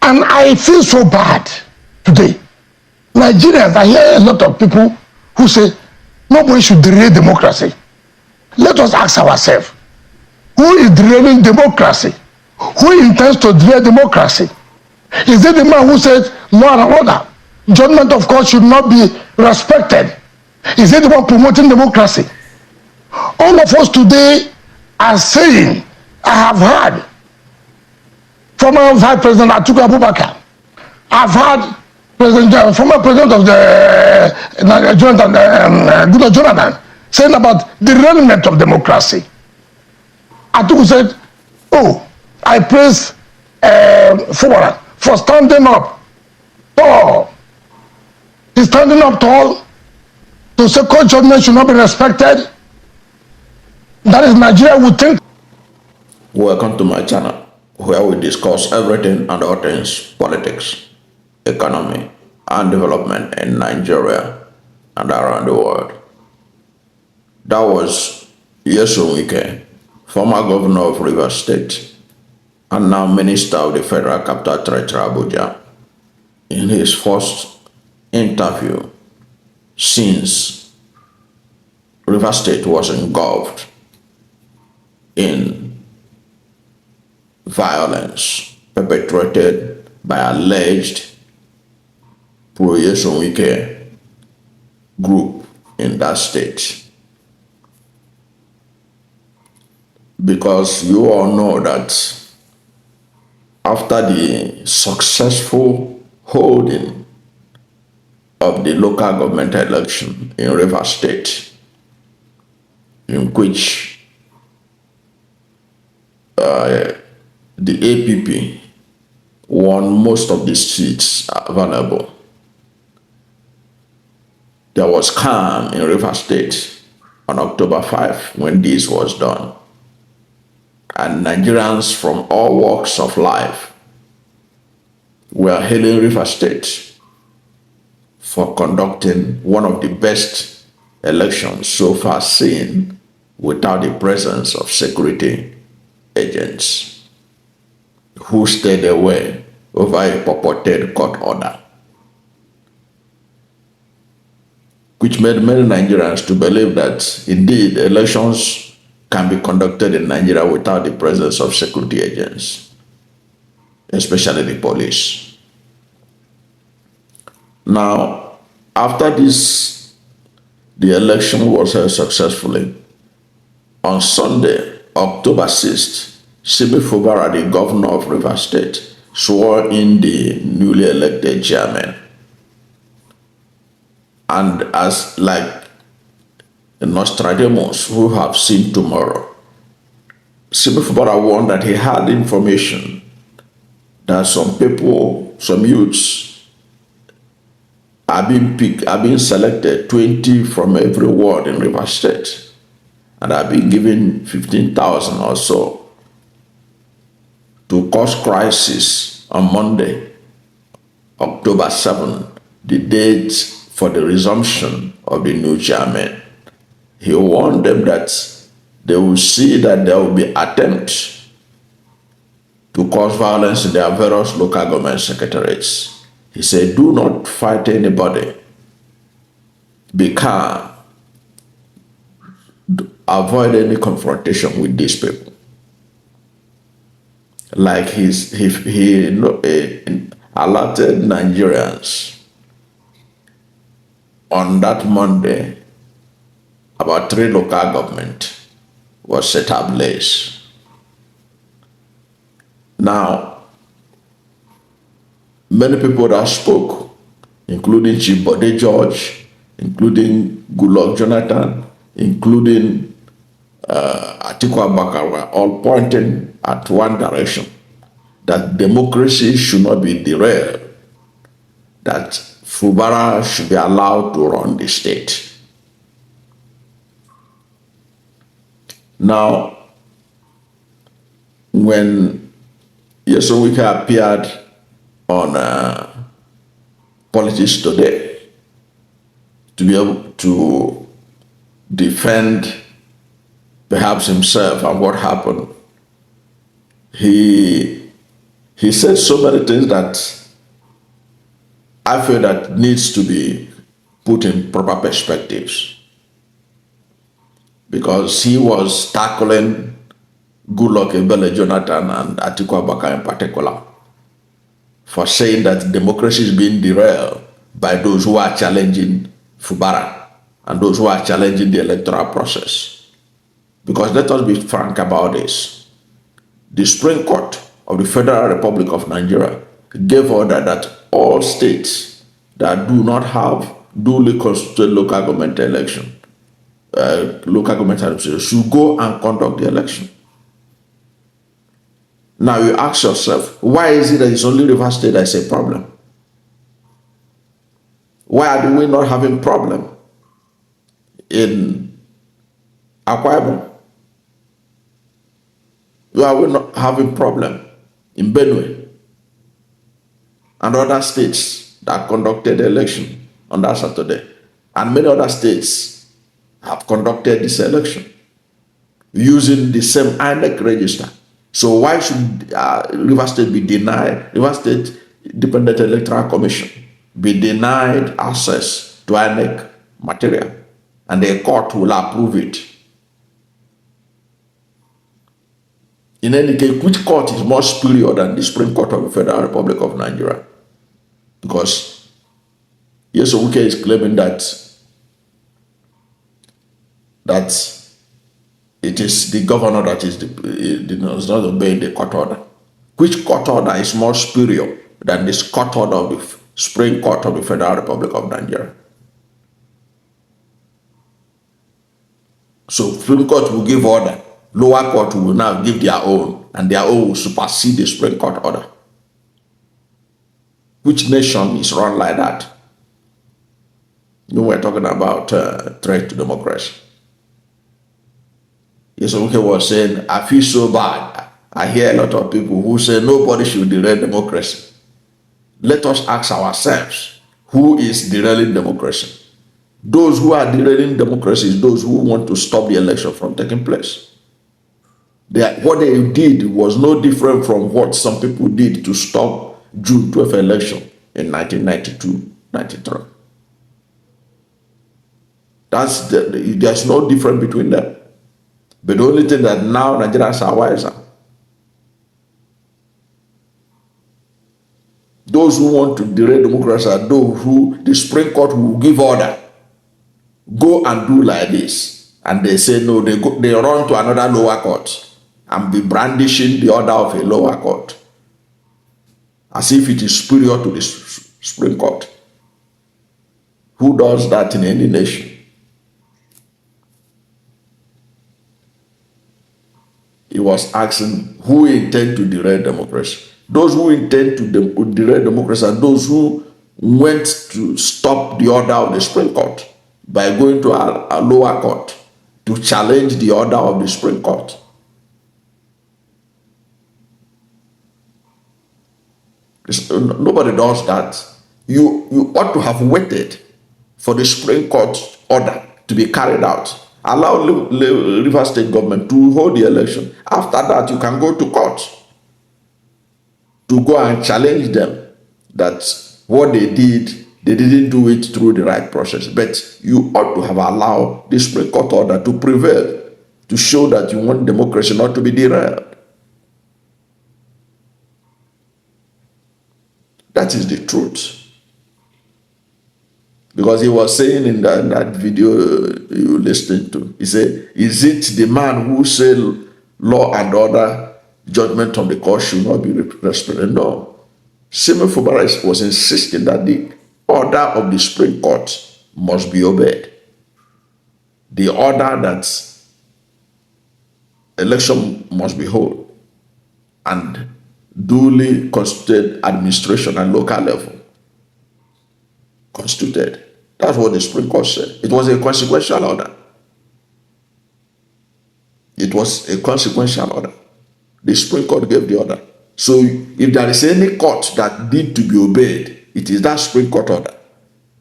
And I feel so bad today. Nigerians, I hear a lot of people who say nobody should derail democracy. Let us ask ourselves, who is derailing democracy? Who intends to derail democracy? Is it the man who says law and order, judgment of court should not be respected? Is it the one promoting democracy? All of us today are saying, I have heard former Vice President Atiku Abubakar, I've heard former president of the Goodluck Jonathan saying about the derailment of democracy. Atiku said, oh, I praise Fubara for standing up tall. He's standing up tall to say court judgment should not be respected. That is Nigeria would think. Welcome to my channel, where we discuss everything and all things politics, economy, and development in Nigeria and around the world. That was Nyesom Wike, former governor of Rivers State and now minister of the Federal Capital Territory Abuja, in his first interview since Rivers State was engulfed in violence perpetrated by alleged pro-Nyesom Wike group in that state. Because you all know that after the successful holding of the local government election in Rivers State, in which the APP won most of the seats available, there was calm in Rivers State on October 5 when this was done. And Nigerians from all walks of life were hailing Rivers State for conducting one of the best elections so far seen without the presence of security agents who stayed away over a purported court order, which made many Nigerians to believe that indeed elections can be conducted in Nigeria without the presence of security agents, especially the police. Now, after this, the election was held successfully. On Sunday, October 6th, Simi Fubara, the governor of Rivers State, swore in the newly elected chairmen. And as like Nostradamus, who have seen tomorrow, Simi Fubara warned that he had information that some people, some youths, are being picked, are being selected, 20 from every ward in Rivers State, and are being given 15,000 or so to cause crisis on Monday, October 7, the date for the resumption of the new chairman. He warned them that they will see that there will be attempts to cause violence in their various local government secretariats. He said, do not fight anybody. Be calm. Avoid any confrontation with these people. Like he alerted Nigerians on that Monday, about 3 local government was set ablaze. Now, many people that spoke, including Chief Bode George, including Goodluck Jonathan, including Atiku Abubakar, were all pointing at one direction, that democracy should not be derailed, that Fubara should be allowed to run the state. Now, when Nyesom Wike appeared on Politics Today to be able to defend perhaps himself and what happened, he He said so many things that I feel that needs to be put in proper perspectives, because he was tackling Goodluck Jonathan and Atiku Abubakar in particular for saying that democracy is being derailed by those who are challenging Fubara and those who are challenging the electoral process. Because let us be frank about this. The Supreme Court of the Federal Republic of Nigeria gave order that all states that do not have duly constituted local government election, local government administration, should go and conduct the election. Now you ask yourself, why is it that it's only Rivers State that is a problem? Why are we not having problem in Akwa Ibom? Why are we not having problem in Benue and other states that conducted the election on that Saturday? And many other states have conducted this election using the same INEC register. So why should Rivers State be denied, Rivers State Independent Electoral Commission be denied access to INEC material, and the court will approve it? In any case, which court is more superior than the Supreme Court of the Federal Republic of Nigeria? Because Nyesom Wike is claiming that it is the governor that is not obeying the court order. Which court order is more superior than this court order of the Supreme Court of the Federal Republic of Nigeria? So Supreme Court will give order, lower court will now give their own, and their own will supersede the Supreme Court order. Which nation is run like that? You know, we're talking about threat to democracy. Nyesom Wike was saying, I feel so bad. I hear a lot of people who say nobody should derail democracy. Let us ask ourselves, who is derailing democracy? Those who are derailing democracy is those who want to stop the election from taking place. What they did was no different from what some people did to stop June 12th election in 1992-93. There's no difference between them. But the only thing that now Nigerians are wiser. Those who want to derail democracy are those who the Supreme Court will give order, go and do like this, and they say no, they run to another lower court and be brandishing the order of a lower court as if it is superior to the Supreme Court. Who does that in any nation? He was asking who intend to derail democracy. Those who intend to derail democracy are those who went to stop the order of the Supreme Court by going to a lower court to challenge the order of the Supreme Court. Nobody does that. You ought to have waited for the Supreme Court order to be carried out. Allow Rivers State government to hold the election. After that, you can go to court to go and challenge them that what they did, they didn't do it through the right process. But you ought to have allowed the Supreme Court order to prevail, to show that you want democracy not to be derailed. That is the truth. Because he was saying in that video you listened to, he said, is it the man who said law and order, judgment of the court should not be respected? No. Simi Fubara was insisting that the order of the Supreme Court must be obeyed. The order that election must be held and duly constituted administration at local level constituted. That's what the Supreme Court said. It was a consequential order. It was a consequential order. The Supreme Court gave the order. So if there is any court that need to be obeyed, it is that Supreme Court order.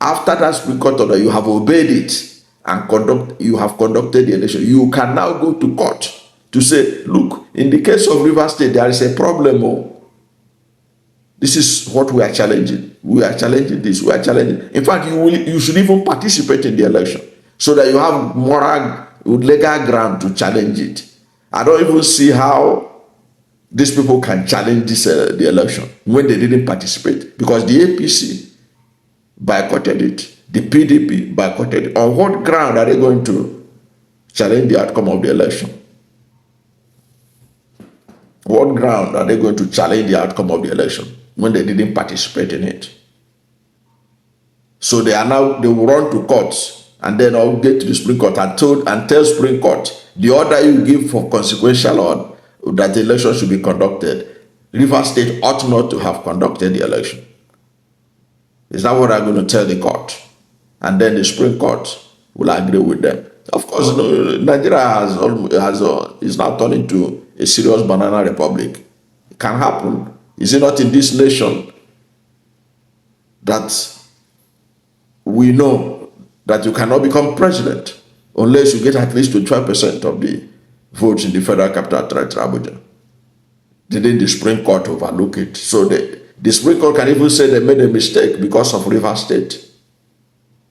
After that Supreme Court order, you have obeyed it and you have conducted the election. You can now go to court to say, look, in the case of Rivers State, there is a problem. This is what we are challenging. We are challenging this. We are challenging. In fact, you should even participate in the election so that you have moral, legal ground to challenge it. I don't even see how these people can challenge this the election when they didn't participate, because the APC boycotted it, the PDP boycotted it. On what ground are they going to challenge the outcome of the election? What ground are they going to challenge the outcome of the election when they didn't participate in it? So they will run to courts and then I'll get to the Supreme Court and tell Supreme Court the order you give for consequential on that the election should be conducted. Rivers State ought not to have conducted the election. Is that what I'm going to tell the court? And then the Supreme Court will agree with them. Of course, Nigeria is now turning into a serious banana republic. It can happen. Is it not in this nation that we know that you cannot become president unless you get at least 12% of the votes in the Federal Capital Territory, Abuja? Didn't the Supreme Court overlook it? So the Supreme Court can even say they made a mistake because of Rivers State.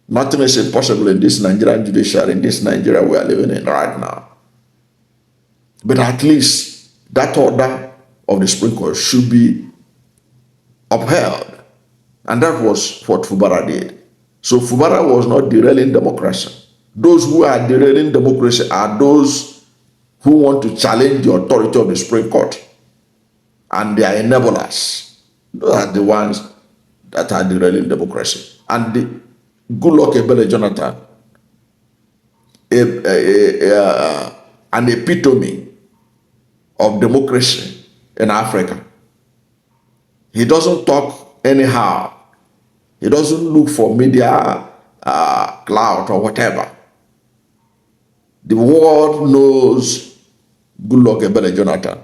Nothing is impossible in this Nigerian judiciary, in this Nigeria we are living in right now. But at least that order of the Supreme Court should be upheld. And that was what Fubara did. So Fubara was not derailing democracy. Those who are derailing democracy are those who want to challenge the authority of the Supreme Court. And they are enablers. Those are the ones that are derailing democracy. And the Goodluck Jonathan, an epitome of democracy in Africa. He doesn't talk anyhow. He doesn't look for media clout or whatever. The world knows Goodluck Jonathan,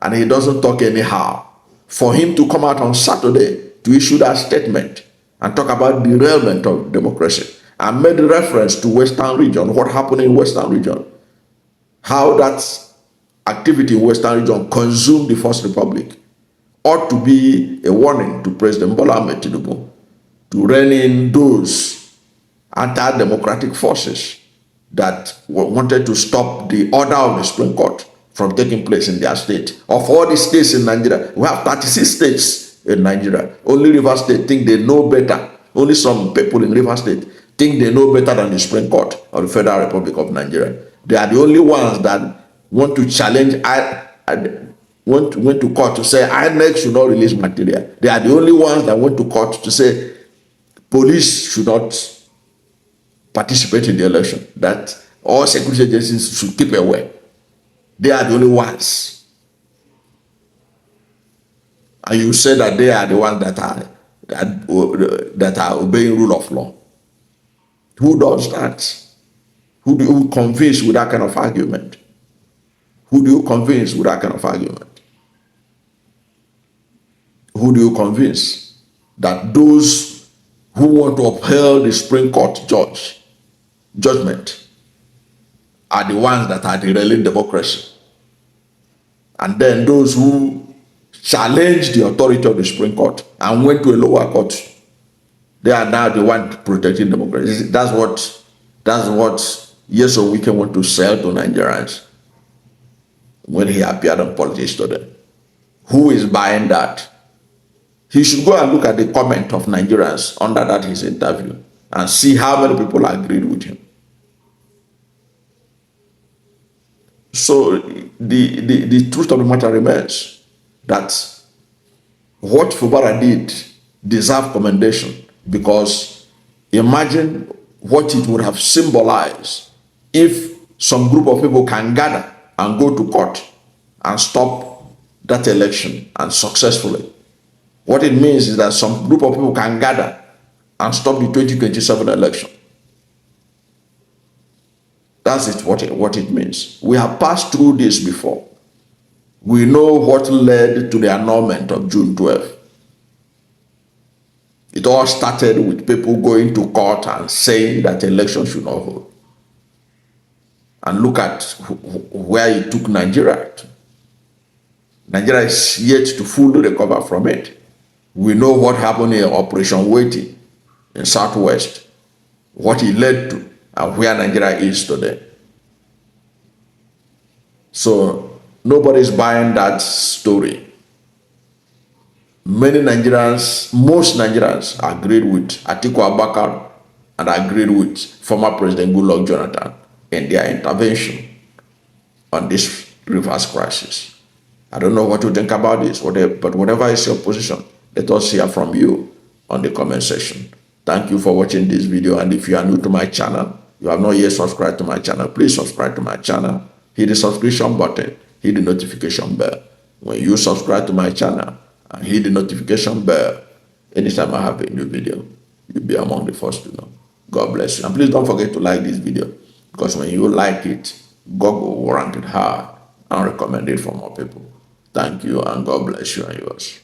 and he doesn't talk anyhow. For him to come out on Saturday to issue that statement and talk about derailment of democracy and made reference to Western region, what happened in Western region, how that activity in Western region consumed the First Republic, ought to be a warning to President Bola Ahmed Tinubu to rein in those anti-democratic forces that wanted to stop the order of the Supreme Court from taking place in their state. Of all the states in Nigeria, we have 36 states in Nigeria. Only Rivers State think they know better. Only some people in Rivers State think they know better than the Supreme Court of the Federal Republic of Nigeria. They are the only ones that want to challenge, went to court to say INEC should not release material. They are the only ones that went to court to say police should not participate in the election, that all security agencies should keep away. They are the only ones. And you say that they are the ones that are obeying rule of law. Who does that? Who do you convince with that kind of argument? Who do you convince with that kind of argument? Who do you convince that those who want to uphold the Supreme Court judgment are the ones that are derailing democracy? And then those who challenge the authority of the Supreme Court and went to a lower court, they are now the ones protecting democracy. That's what Nyesom Wike want to sell to Nigerians when he appeared on Politics Today. Who is buying that? He should go and look at the comment of Nigerians under that his interview and see how many people agreed with him. So the truth of the matter remains that what Fubara did deserved commendation, because imagine what it would have symbolized if some group of people can gather and go to court and stop that election and successfully. What it means is that some group of people can gather and stop the 2027 election. That's it, what it means. We have passed through this before. We know what led to the annulment of June 12th. It all started with people going to court and saying that election should not hold. And look at where it took Nigeria to. Nigeria is yet to fully recover from it. We know what happened in Operation Waiting in Southwest, what it led to, and where Nigeria is today. So nobody's buying that story. Many Nigerians, most Nigerians agreed with Atiku Abubakar and agreed with former President Goodluck Jonathan in their intervention on this reverse crisis. I don't know what you think about this, but whatever is your position, let us hear from you on the comment section. Thank you for watching this video, and if you are new to my channel, you have not yet subscribed to my channel, please subscribe to my channel, hit the subscription button, hit the notification bell. When you subscribe to my channel and hit the notification bell, anytime I have a new video, you'll be among the first to know. God bless you. And please don't forget to like this video, because when you like it, Google will rank it high and recommend it for more people. Thank you, and God bless you and yours.